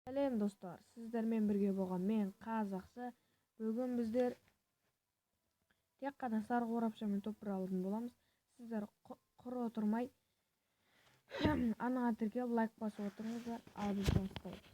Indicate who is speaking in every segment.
Speaker 1: Сәлем достар, сіздермен бірге болған мен қазақсы. Бүгін біздер тек қана сары қорапша мен топыр алатын боламыз. Сіздер құр отырмай анаға тіркеліп лайк басып отырыңыздар, ал біз бастаймыз.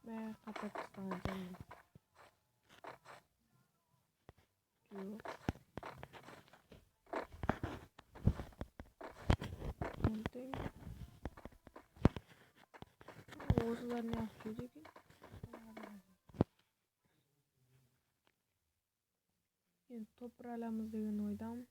Speaker 1: Mən Qazaxıstandan yok. Осылар не yapıyor ekan? Endi to'piralamiz degan o'ydaman.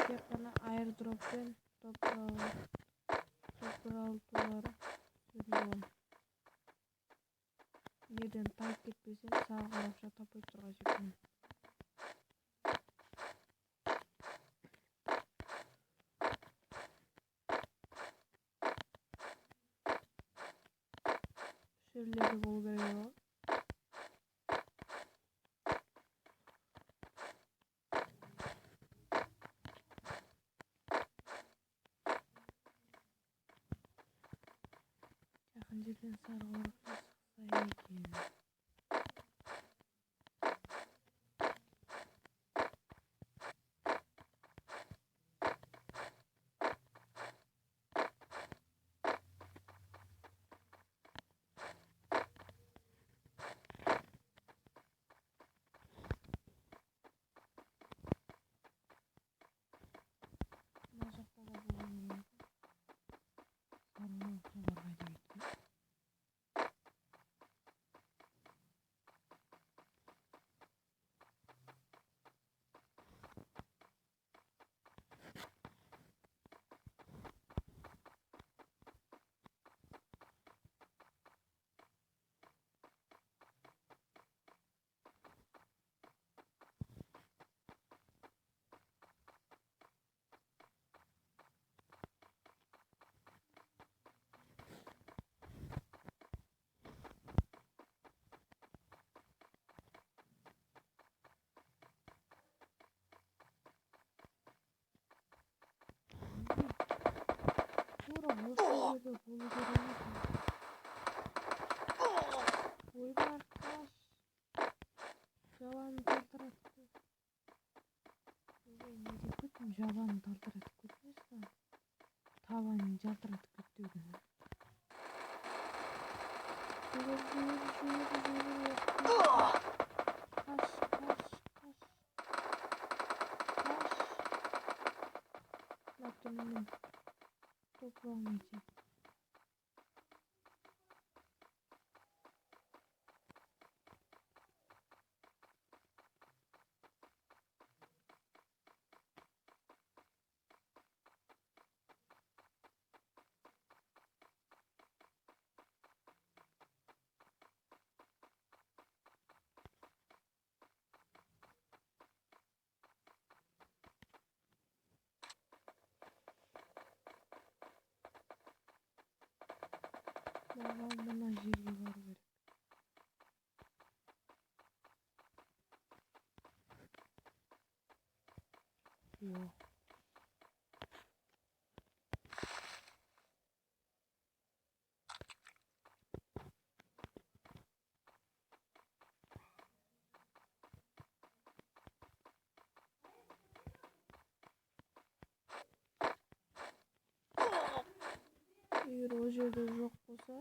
Speaker 1: Tek qana airdrop'dan to'piraltuları sürüyorum. Yerden tayip ketmese sağ qarapша tapay turacakman. Şöyle bol veriyor. Yakın yerden sarı qarapша sıksa ekan. Mashaqda da bo'lgan. Sarı qarapşalarga ketdi. Sonra hoşçakalın bolu görüyoruz. Oyba arkadaş. Jaban tartaratты. Ой, не кетtim жабан тартыратып кетмес да. Табанын жалтыратып кетти экен. Lakin toplamayacağım. Маған мына жерге бару керек. О. Егер ол жерде жоқ болса,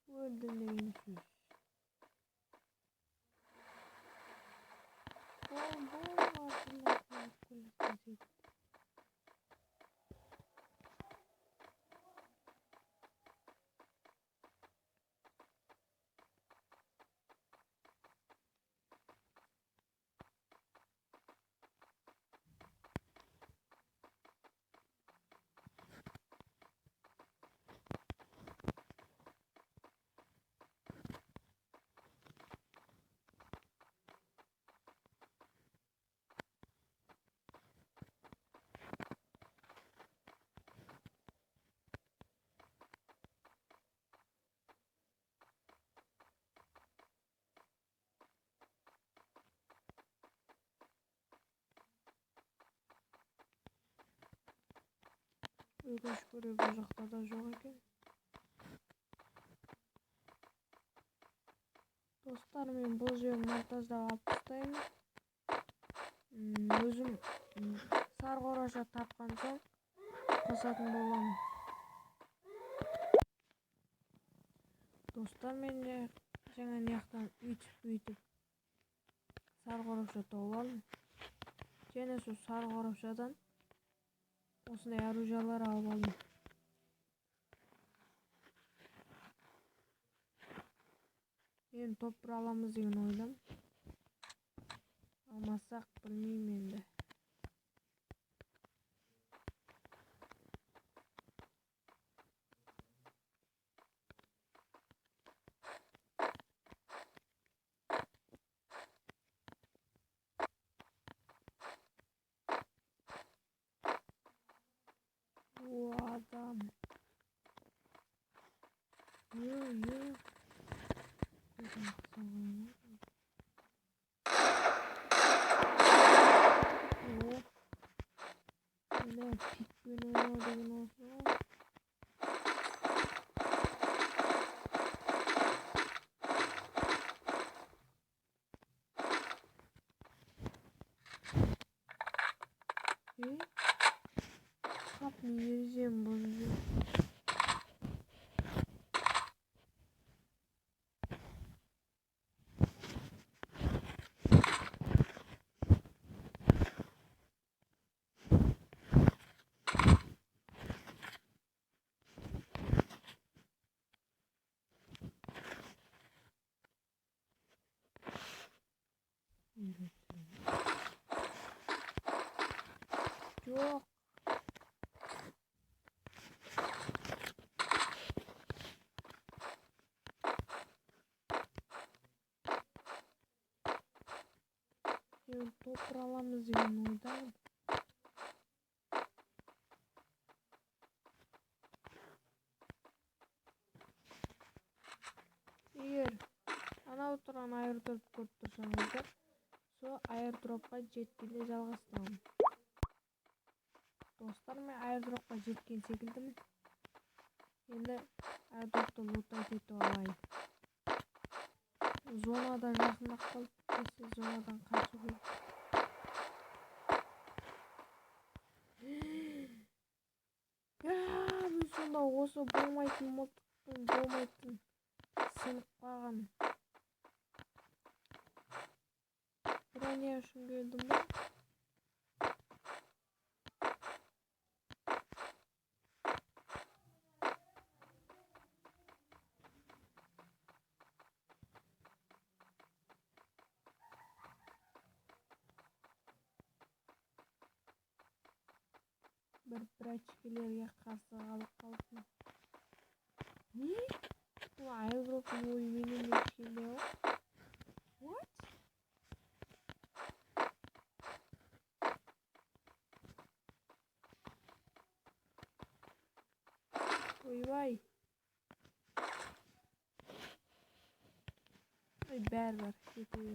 Speaker 1: өлдім деген сөз. Өкінішке орай бұл жақта да жоқ екен. Достар, мен бұл жерін монтаждап алып тастаймын. Өзім сары қораша тапқан соң қосатын боламын. Достар, мен жаңа неяқтан үйтіп сары қораша тауып алдым. Және сол сары қорапшадан осындай оружиялар алып алдым. Енді топыр аламыз деген ойдам. Алмасақ білмеймін енді. О, адам. Pikпен ойнау деген осы ғой. Қап, не ережем бұл жер. Жоқ. Енді топыр аламыз деген ойдамын. Егер анау тұрған аирдроп көріп тұрсаңыздар, сол аирдропқа жеткенде жалғастырамын. Достар, мен аирдропқа жеткен секілдімін. Енді аирдропты лутай кетіп алайын. Зонада жақындап қалып кетсе, зонадан қашу керек. Мен сонда осы болмайтын мылтықпен болмайтын сынып қалған. Броня үшін келдім ба? Bir очкилерге қарсы қалып қалдым. Не? Бұл аирдроптың ойы менен де кішкентай ғой. What? Ойбай. Bərber kete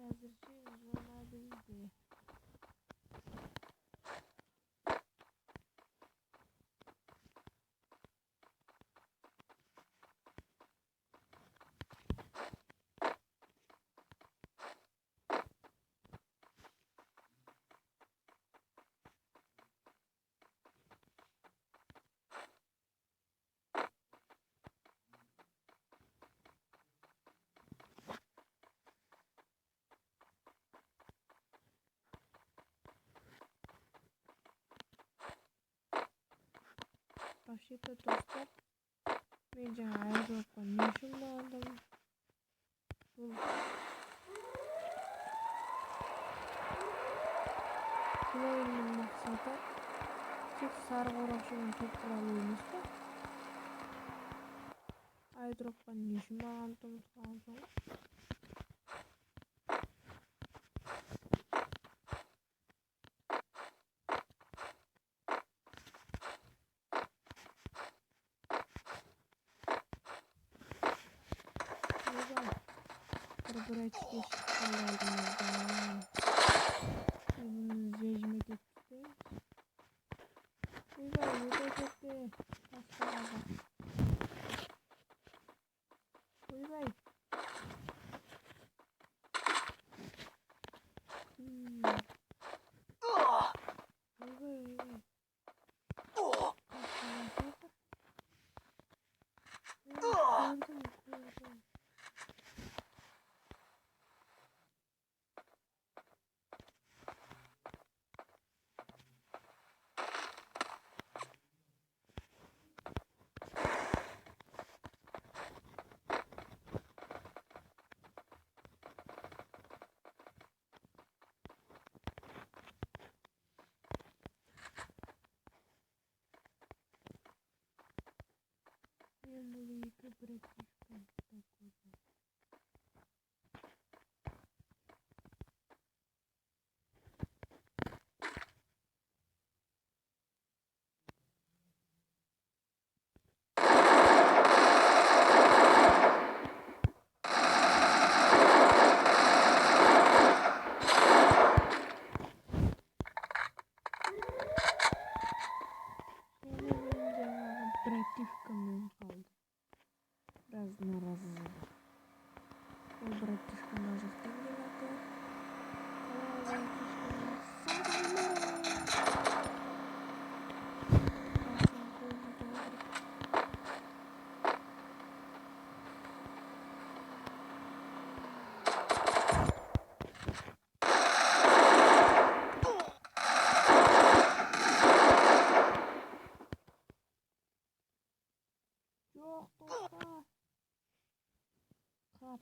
Speaker 1: Әзірше жана білді. Вообще-то достар, мен жаңа айырылыққа не үшін болғандым? Бұл ойынның мақсаты тек сары қорапшамен топтыра алу емес па? Айырылыққа не үшін болғандым ұмытқан соң. Bir açık aldığımızda bunu rejime getirdi. Uygar yürüyecekti. Hastalarda. Uygar. Маленькая братишка такой. Братишкамен қалды. Разно. Ол братишка мына жақтан келеді. Жоқ, тоқта. Қап.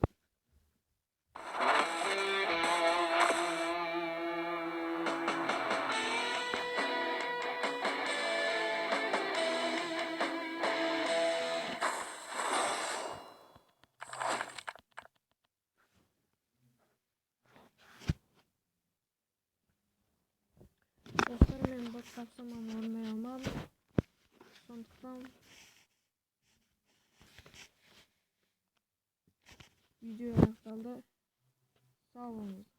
Speaker 1: Достар, мен бот тапсырманы орындай алмадым. Сондықтан видео аяқталды. Сау болыңыздар.